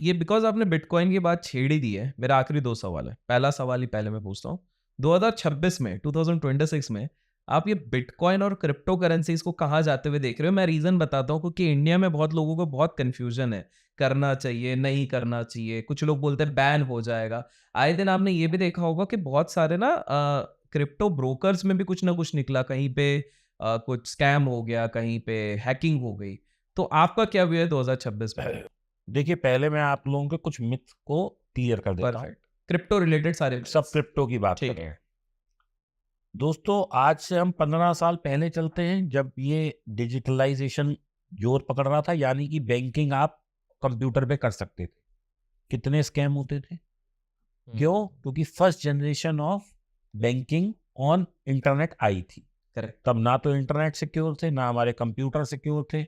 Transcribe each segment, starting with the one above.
ये बिकॉज़ आपने बिटकॉइन की बात छेड़ ही दी है, मेरा आखिरी 2 सवाल है। पहला सवाल ही पहले मैं पूछता हूँ। 2026 में 2026 में आप ये बिटकॉइन और क्रिप्टो करेंसीज़ को कहाँ जाते हुए देख रहे हो? मैं रीज़न बताता हूँ क्योंकि इंडिया में बहुत लोगों को बहुत कन्फ्यूज़न है। करना चाहिए, नहीं करना चाहिए। कुछ लोग बोलते हैं बैन हो जाएगा। आए दिन आपने ये भी देखा होगा कि बहुत सारे ना क्रिप्टो ब्रोकर्स में भी कुछ ना कुछ निकला। कहीं पे कुछ स्कैम हो गया, कहीं पे हैकिंग हो गई। तो आपका क्या व्यू है 2026 में? देखिए, पहले मैं आप लोगों के कुछ मिथ को क्लियर कर देता हूँ। परफेक्ट। क्रिप्टो रिलेटेड सारे सब क्रिप्टो की बात कर ठीक रहे है। हैं। दोस्तों, आज से हम 15 साल पहले चलते हैं, जब ये डिजिटलाइजेशन जोर पकड़ रहा था, यानी कि बैंकिंग आप कंप्यूटर पे कर सकते थे। कितने स्कैम होते थे? हुँ, क्यों? क्योंकि first generation of banking on internet I थी। करेक्ट। तब ना तो इंटरनेट सिक्योर थे, ना हमारे कंप्यूटर सिक्योर थे,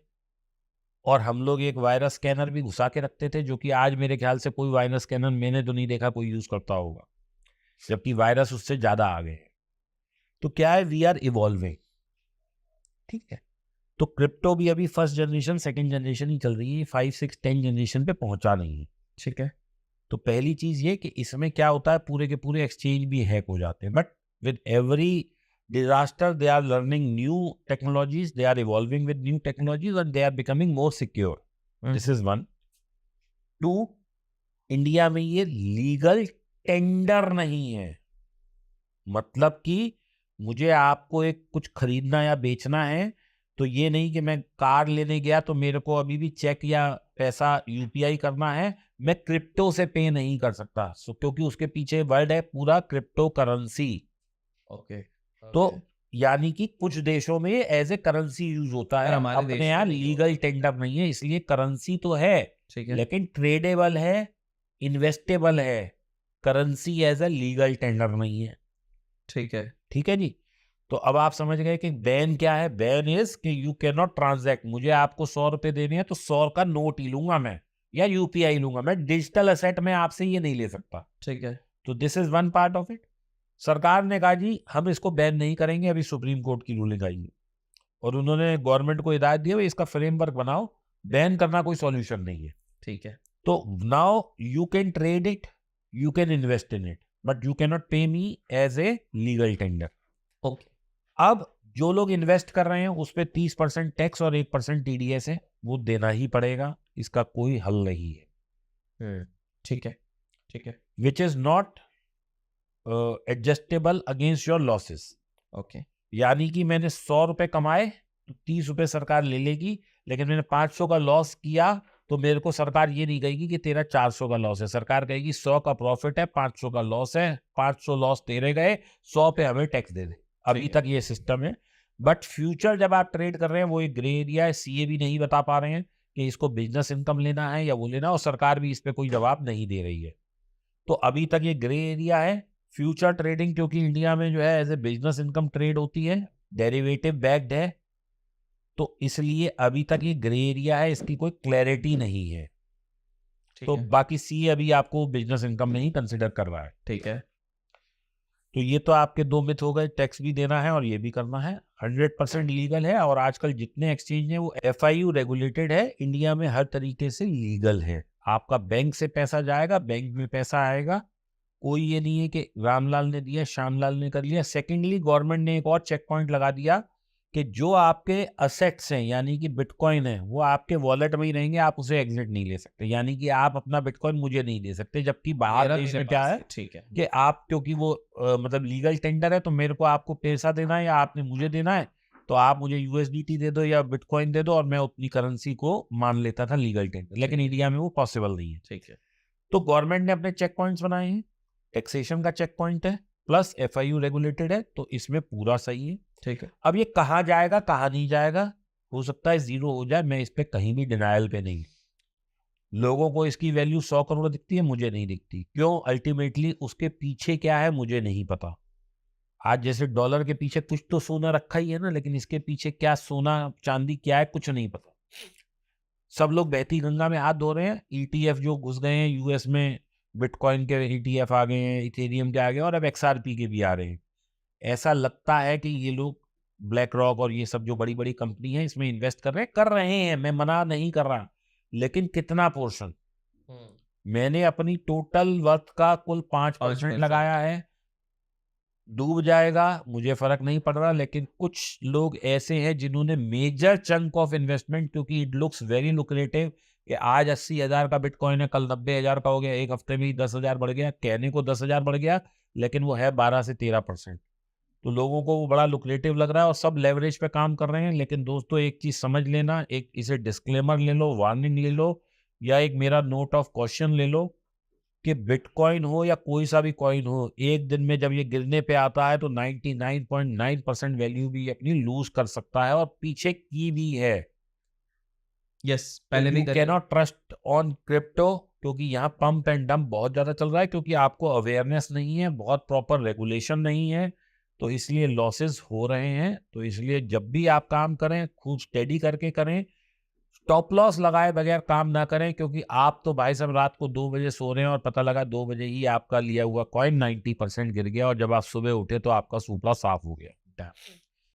और हम लोग एक वायरस स्कैनर भी घुसा के रखते थे, जो कि आज मेरे ख्याल से कोई वायरस स्कैनर मैंने तो नहीं देखा कोई यूज करता होगा, जबकि वायरस उससे ज्यादा आ गए हैं। तो क्या है, वी आर इवॉल्विंग। ठीक है। तो क्रिप्टो भी अभी फर्स्ट जनरेशन सेकंड जनरेशन ही चल रही है, 5 6 10 जनरेशन पे पहुंचा नहीं है। ठीक है। तो पहली चीज ये कि इसमें क्या होता है, पूरे के पूरे एक्सचेंज भी हैक हो जाते हैं, but with every disaster they are learning new technologies, they are evolving with new technologies, and they are becoming more secure. Hmm, This is one. Two, India में ये लीगल टेंडर नहीं है। मतलब कि मुझे आपको एक कुछ खरीदना या बेचना है, तो ये नहीं कि मैं कार लेने गया तो मेरे को अभी भी चेक या पैसा यूपीआई करना है, मैं क्रिप्टो से पे नहीं कर सकता। क्योंकि उसके पीछे वर्ड है पूरा क्रिप्टो करेंसी। ओके, तो ओके। यानी कि कुछ देशों में एज ए करेंसी यूज होता पर है, हमारे अपने देश में यहाँ नहीं लीगल होता। टेंडर नहीं है, इसलिए करेंसी तो है, ठीक है, लेकिन ट्रेडेबल है, इन्वेस्टेबल है। Currency as a legal tender नहीं है। ठीक है। ठीक है जी। तो अब आप समझ गए कि बैन क्या है। बैन इज कि यू कैन नॉट ट्रांजैक्ट। मुझे आपको 100 रुपए देने हैं तो 100 का नोट ही लूंगा मैं, या यूपीआई लूंगा मैं। डिजिटल असेट में आपसे ये नहीं ले सकता। ठीक है। तो this is one part of it. सरकार ने कहा जी हम इसको बैन नहीं करेंगे, अभी सुप्रीम कोर्ट की रूलिंग आई है, और उन्होंने गवर्नमेंट को हिदायत दी है भाई इसका फ्रेमवर्क बनाओ। बैन करना कोई सॉल्यूशन नहीं है। ठीक है। तो now you can trade it, you can invest in it, but you can not pay me as a legal tender. Okay. अब जो लोग इन्वेस्ट कर रहे हैं उस पे 30% टैक्स और 1% टीडीएस है, वो देना ही पड़ेगा। इसका कोई हल नहीं है। हुँ, ठीक है, ठीक है। Which is not adjustable against your losses. Okay, यानी कि मैंने 100 रुपए कमाए तो 30 रुपए सरकार ले लेगी, लेकिन मैंने 500 का लॉस किया तो मेरे को सरकार ये नहीं कहेगी कि तेरा 400 का लॉस है। सरकार कहेगी 100 का प्रॉफिट है, 500 का लॉस है, 500 लॉस तेरे गए, 100 पे हमें टैक्स दे दे। अभी ठीक है। तक ये सिस्टम है। बट फ्यूचर जब आप ट्रेड कर रहे हैं वो एक ग्रे एरिया है। सीए भी नहीं बता पा रहे हैं कि इसको बिजनेस इनकम लेना है या वो लेना, और सरकार भी इस पे कोई जवाब नहीं दे रही है। तो अभी तक ये ग्रे एरिया है। फ्यूचर ट्रेडिंग, क्योंकि इंडिया में जो है as a business income trade होती है, डेरिवेटिव बैक्ड है, तो इसलिए अभी तक ये ग्रे एरिया है, इसकी कोई क्लैरिटी नहीं है। ठीक तो है, बाकी सी अभी आपको बिजनेस इनकम नहीं कंसिडर कर रहा है। ठीक है। तो ये तो आपके दो मिथ हो गए, टैक्स भी देना है और ये भी करना है। 100% लीगल है, और आजकल जितने एक्सचेंज है वो एफआईयू रेगुलेटेड है। इंडिया में हर तरीके से लीगल है। आपका बैंक से पैसा जाएगा, बैंक में पैसा आएगा। कोई ये नहीं है कि रामलाल ने दिया, श्यामलाल ने कर लिया। सेकेंडली, गवर्नमेंट ने एक और चेक पॉइंट लगा दिया कि जो आपके असेट्स हैं, यानी कि बिटकॉइन है, वो आपके वॉलेट में ही रहेंगे, आप उसे एग्जिट नहीं ले सकते। यानी कि आप अपना बिटकॉइन मुझे नहीं दे सकते। जबकि बाहर मेरा देश तेरे में क्या पास है है, ठीक है। कि आप, क्योंकि वो मतलब लीगल टेंडर है, तो मेरे को आपको पैसा देना है या आपने मुझे देना है, तो आप मुझे यूएसडीटी दे दो या बिटकॉइन दे दो, और मैं उतनी करेंसी को मान लेता था लीगल टेंडर। ठीक लेकिन है, इंडिया में वो पॉसिबल नहीं है। ठीक है, तो गवर्नमेंट ने अपने चेक पॉइंट्स बनाए हैं। टैक्सेशन का चेक पॉइंट है, प्लस एफआईयू रेगुलेटेड है, तो इसमें पूरा सही है। ठीक है। अब ये कहाँ जाएगा कहाँ नहीं जाएगा, हो सकता है जीरो हो जाए। मैं इस पे कहीं भी डिनायल पे नहीं। लोगों को इसकी वैल्यू 100 करोड़ दिखती है, मुझे नहीं दिखती। क्यों? अल्टीमेटली उसके पीछे क्या है मुझे नहीं पता। आज जैसे डॉलर के पीछे कुछ तो सोना रखा ही है ना, लेकिन इसके पीछे क्या सोना चांदी क्या है कुछ नहीं पता। सब लोग बहती गंगा में हाथ धो रहे हैं। ईटीएफ जो घुस गए हैं यूएस में, बिटकॉइन के ईटीएफ आ गए हैं, इथेरियम के आ गए हैं, और अब एक्सआरपी के भी आ रहे हैं। ऐसा लगता है कि ये लोग ब्लैक रॉक और ये सब जो बड़ी बड़ी कंपनी है इसमें इन्वेस्ट कर रहे हैं। मैं मना नहीं कर रहा, लेकिन कितना पोर्शन? मैंने अपनी टोटल वर्थ का कुल 5% 5% लगाया है। डूब जाएगा मुझे फर्क नहीं पड़ रहा, लेकिन कुछ लोग ऐसे हैं जिन्होंने मेजर चंक ऑफ इन्वेस्टमेंट, क्योंकि इट लुक्स वेरी लुक्रेटिव कि आज 80,000 का बिटकॉइन है, कल 90,000 का हो गया, एक हफ्ते में ही 10,000 बढ़ गया, कहने को 10,000 बढ़ गया लेकिन वो है 12 से 13%। तो लोगों को वो बड़ा लुक्रेटिव लग रहा है और सब लेवरेज पे काम कर रहे हैं। लेकिन दोस्तों एक चीज समझ लेना, एक इसे डिस्क्लेमर ले लो, वार्निंग ले लो, या एक मेरा नोट ऑफ क्वेश्चन ले लो कि बिटकॉइन हो या कोई सा भी कॉइन हो, एक दिन में जब ये गिरने पे आता है तो 99.9% वैल्यू भी अपनी लूज कर सकता है, और पीछे की भी है। यस, तो पहले भी यू करे। कैनॉट ट्रस्ट ऑन क्रिप्टो, क्योंकि यहाँ पंप एंड डंप बहुत ज्यादा चल रहा है, क्योंकि आपको अवेयरनेस नहीं है, बहुत प्रॉपर रेगुलेशन नहीं है, तो इसलिए लॉसेस हो रहे हैं। तो इसलिए जब भी आप काम करें खूब स्टेडी करके करें, स्टॉप लॉस लगाए बगैर काम ना करें, क्योंकि आप तो भाई साहब रात को 2 बजे सो रहे हैं और पता लगा 2 बजे ही आपका लिया हुआ कॉइन 90% गिर गया, और जब आप सुबह उठे तो आपका सूपड़ा साफ हो गया।